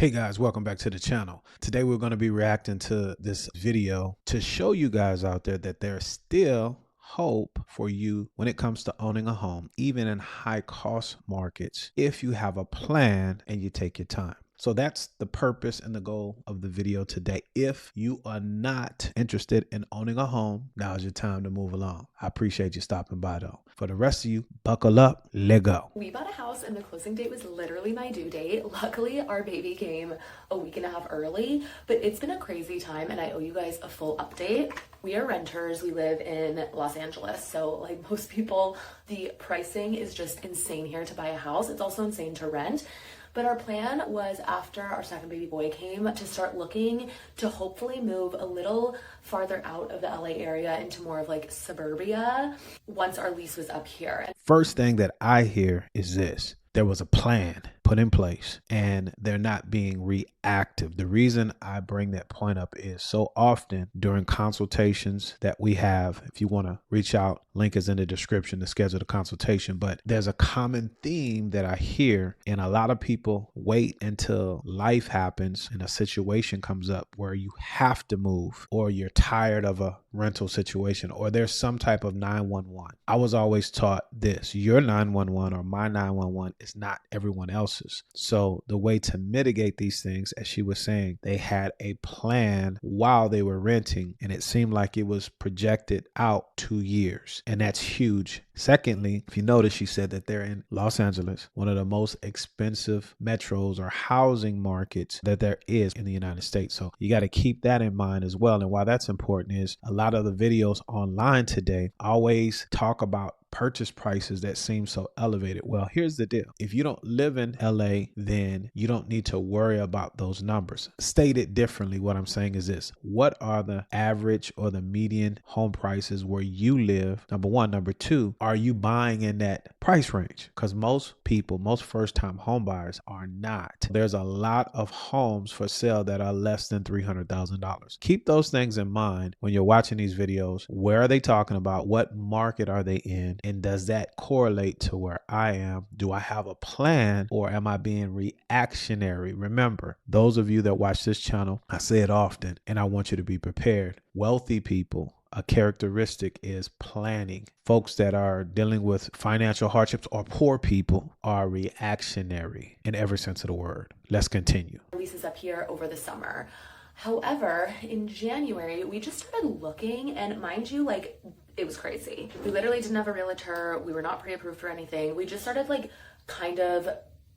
Hey guys, welcome back to the channel. Today we're going to be reacting to this video to show you guys out there that there's still hope for you when it comes to owning a home, even in high cost markets, if you have a plan and you take your time. So that's the purpose and the goal of the video today. If you are not interested in owning a home, now's your time to move along. I appreciate you stopping by though. For the rest of you, buckle up, let go. We bought a house and the closing date was literally my due date. Luckily, our baby came a week and a half early, but it's been a crazy time and I owe you guys a full update. We are renters. We live in Los Angeles. So like most people, the pricing is just insane here to buy a house. It's also insane to rent. But our plan was after our second baby boy came to start looking to hopefully move a little farther out of the LA area into more of like suburbia once our lease was up here. First thing that I hear is this. There was a plan put in place and they're not being reactive. The reason I bring that point up is so often during consultations that we have, if you want to reach out, link is in the description to schedule the consultation. But there's a common theme that I hear, and a lot of people wait until life happens and a situation comes up where you have to move, or you're tired of a rental situation, or there's some type of 911. I was always taught this: your 911 or my 911 is not everyone else's. So the way to mitigate these things, as she was saying, they had a plan while they were renting, and it seemed like it was projected out 2 years, and that's huge. Secondly, if you notice, she said that they're in Los Angeles, one of the most expensive metros or housing markets that there is in the United States. So you got to keep that in mind as well. And why that's important is a lot of the videos online today always talk about purchase prices that seem so elevated. Well, here's the deal. If you don't live in LA, then you don't need to worry about those numbers. Stated differently, what I'm saying is this: what are the average or the median home prices where you live? Number one. Number two, are you buying in that price range? Because most people, most first-time home buyers are not. There's a lot of homes for sale that are less than $300,000. Keep those things in mind when you're watching these videos. Where are they talking about? What market are they in? And does that correlate to where I am? Do I have a plan, or am I being reactionary? Remember, those of you that watch this channel, I say it often, and I want you to be prepared. Wealthy people, a characteristic is planning. Folks that are dealing with financial hardships or poor people are reactionary in every sense of the word. Let's continue. Leases up here over the summer. However, in January, we just started looking, and mind you, like, it was crazy. We literally didn't have a realtor. We were not pre-approved for anything. We just started like kind of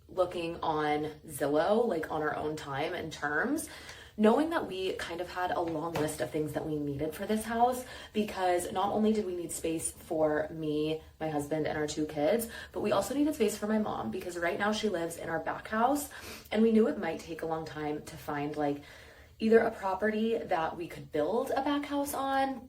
looking on Zillow, like on our own time and terms, knowing that we kind of had a long list of things that we needed for this house, because not only did we need space for me, my husband, and our 2 kids, but we also needed space for my mom, because right now she lives in our back house, and we knew it might take a long time to find like either a property that we could build a back house on,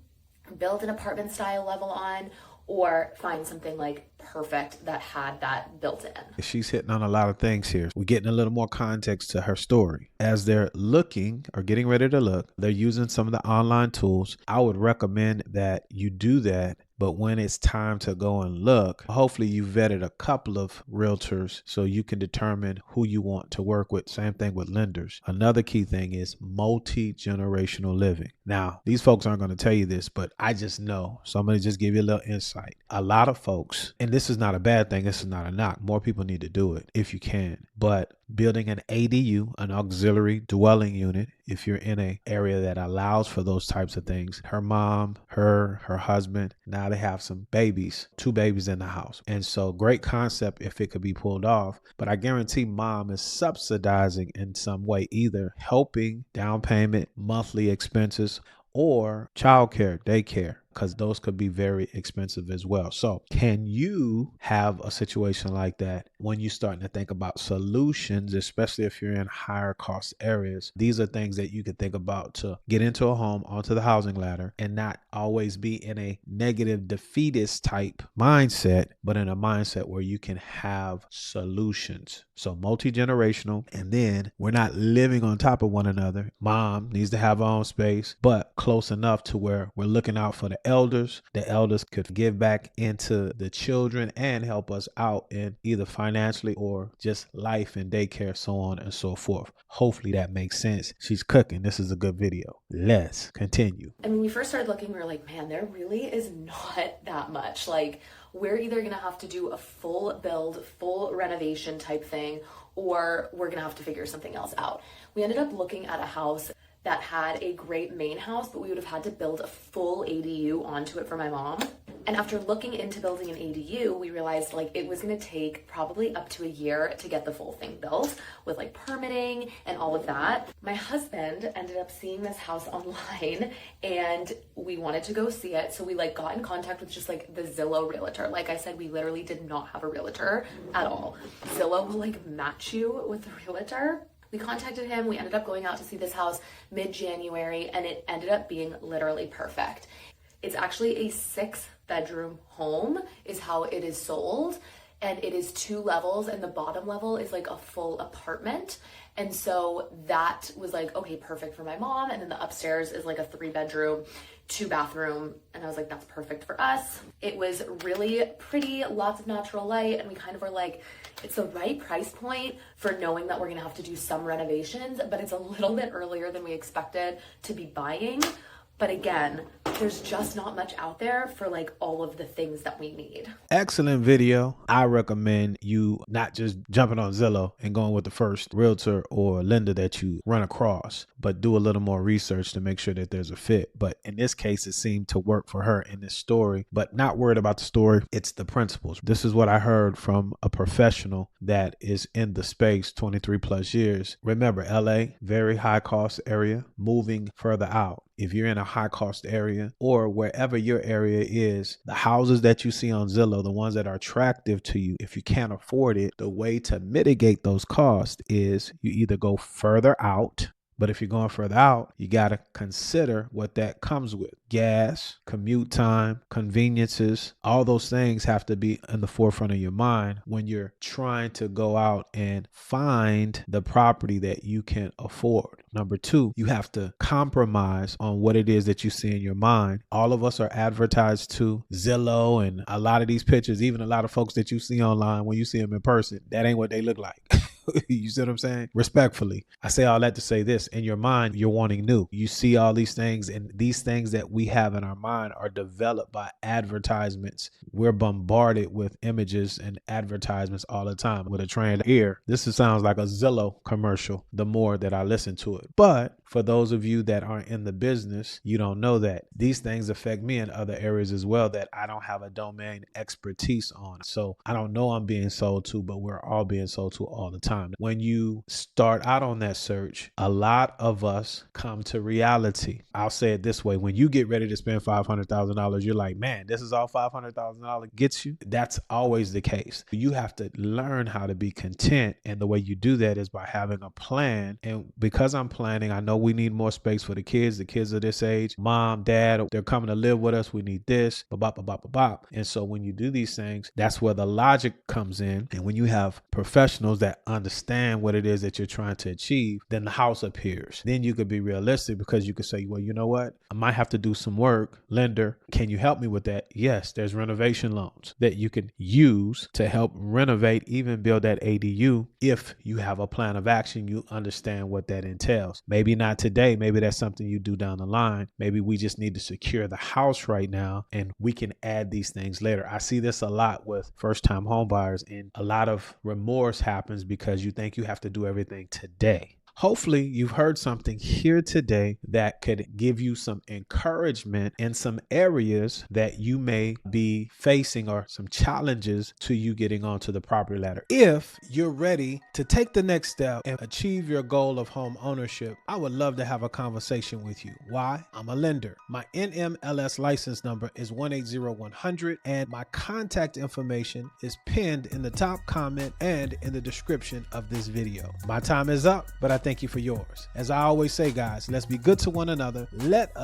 build an apartment style level on, or find something like perfect that had that built in. She's hitting on a lot of things here. We're getting a little more context to her story. As they're looking or getting ready to look, they're using some of the online tools. I would recommend that you do that. But when it's time to go and look, hopefully you vetted a couple of realtors so you can determine who you want to work with. Same thing with lenders. Another key thing is multi-generational living. Now, these folks aren't going to tell you this, but I just know. So I'm going to just give you a little insight. A lot of folks, and this is not a bad thing, this is not a knock. More people need to do it if you can. But building an ADU, an auxiliary dwelling unit, if you're in an area that allows for those types of things. Her mom, her husband, now they have some babies, 2 babies in the house. And so great concept if it could be pulled off. But I guarantee mom is subsidizing in some way, either helping down payment, monthly expenses, or childcare, daycare, because those could be very expensive as well. So can you have a situation like that when you're starting to think about solutions, especially if you're in higher cost areas? These are things that you can think about to get into a home, onto the housing ladder, and not always be in a negative defeatist type mindset, but in a mindset where you can have solutions. So multi-generational, and then we're not living on top of one another. Mom needs to have her own space, but close enough to where we're looking out for the elders. The elders could give back into the children and help us out in either financially or just life and daycare, so on and so forth. Hopefully that makes sense. She's cooking. This is a good video. Let's continue. And when we first started looking, we were like, man, there really is not that much. Like, we're either going to have to do a full build, full renovation type thing, or we're going to have to figure something else out. We ended up looking at a house that had a great main house, but we would have had to build a full ADU onto it for my mom. And after looking into building an ADU, we realized like it was gonna take probably up to a year to get the full thing built with like permitting and all of that. My husband ended up seeing this house online and we wanted to go see it. So we like got in contact with just like the Zillow realtor. Like I said, we literally did not have a realtor at all. Zillow will like match you with the realtor. We contacted him. We ended up going out to see this house mid-January and it ended up being literally perfect. It's actually a 6-bedroom home is how it is sold. And it is 2 levels and the bottom level is like a full apartment. And so that was like, okay, perfect for my mom. And then the upstairs is like a 3-bedroom, 2-bathroom. And I was like, that's perfect for us. It was really pretty, lots of natural light. And we kind of were like, it's the right price point for knowing that we're gonna have to do some renovations, but it's a little bit earlier than we expected to be buying. But again, there's just not much out there for like all of the things that we need. Excellent video. I recommend you not just jumping on Zillow and going with the first realtor or lender that you run across, but do a little more research to make sure that there's a fit. But in this case, it seemed to work for her in this story, but not worried about the story. It's the principles. This is what I heard from a professional that is in the space 23 plus years. Remember, LA, very high cost area, moving further out. If you're in a high cost area or wherever your area is, the houses that you see on Zillow, the ones that are attractive to you, if you can't afford it, the way to mitigate those costs is you either go further out. But if you're going further out, you got to consider what that comes with. Gas, commute time, conveniences, all those things have to be in the forefront of your mind when you're trying to go out and find the property that you can afford. Number 2, you have to compromise on what it is that you see in your mind. All of us are advertised to Zillow and a lot of these pictures, even a lot of folks that you see online, when you see them in person, that ain't what they look like. You see what I'm saying? Respectfully, I say all that to say this. In your mind, you're wanting new. You see all these things, and these things that we have in our mind are developed by advertisements. We're bombarded with images and advertisements all the time. With a trained ear, this sounds like a Zillow commercial the more that I listen to it. But for those of you that aren't in the business, you don't know that these things affect me in other areas as well that I don't have a domain expertise on. So I don't know I'm being sold to, but we're all being sold to all the time. When you start out on that search, a lot of us come to reality. I'll say it this way. When you get ready to spend $500,000, you're like, man, this is all $500,000 gets you. That's always the case. You have to learn how to be content. And the way you do that is by having a plan. And because I'm planning, I know we need more space for the kids of this age. Mom, dad, they're coming to live with us. We need this. And so when you do these things, that's where the logic comes in. And when you have professionals that understand what it is that you're trying to achieve, then the house appears. Then you could be realistic because you could say, well, you know what? I might have to do some work. Lender, can you help me with that? Yes, there's renovation loans that you can use to help renovate, even build that ADU. If you have a plan of action, you understand what that entails. Maybe not today. Maybe that's something you do down the line. Maybe we just need to secure the house right now and we can add these things later. I see this a lot with first-time home buyers, and a lot of remorse happens because you think you have to do everything today. Hopefully you've heard something here today that could give you some encouragement in some areas that you may be facing or some challenges to you getting onto the property ladder. If you're ready to take the next step and achieve your goal of home ownership, I would love to have a conversation with you. Why? I'm a lender. My NMLS license number is 180100 and my contact information is pinned in the top comment and in the description of this video. My time is up, but I thank you for yours. As I always say, guys, let's be good to one another. Let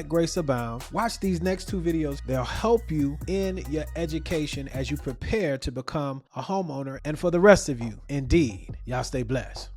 grace abound. Watch these next 2 videos. They'll help you in your education as you prepare to become a homeowner. And for the rest of you, indeed, y'all stay blessed.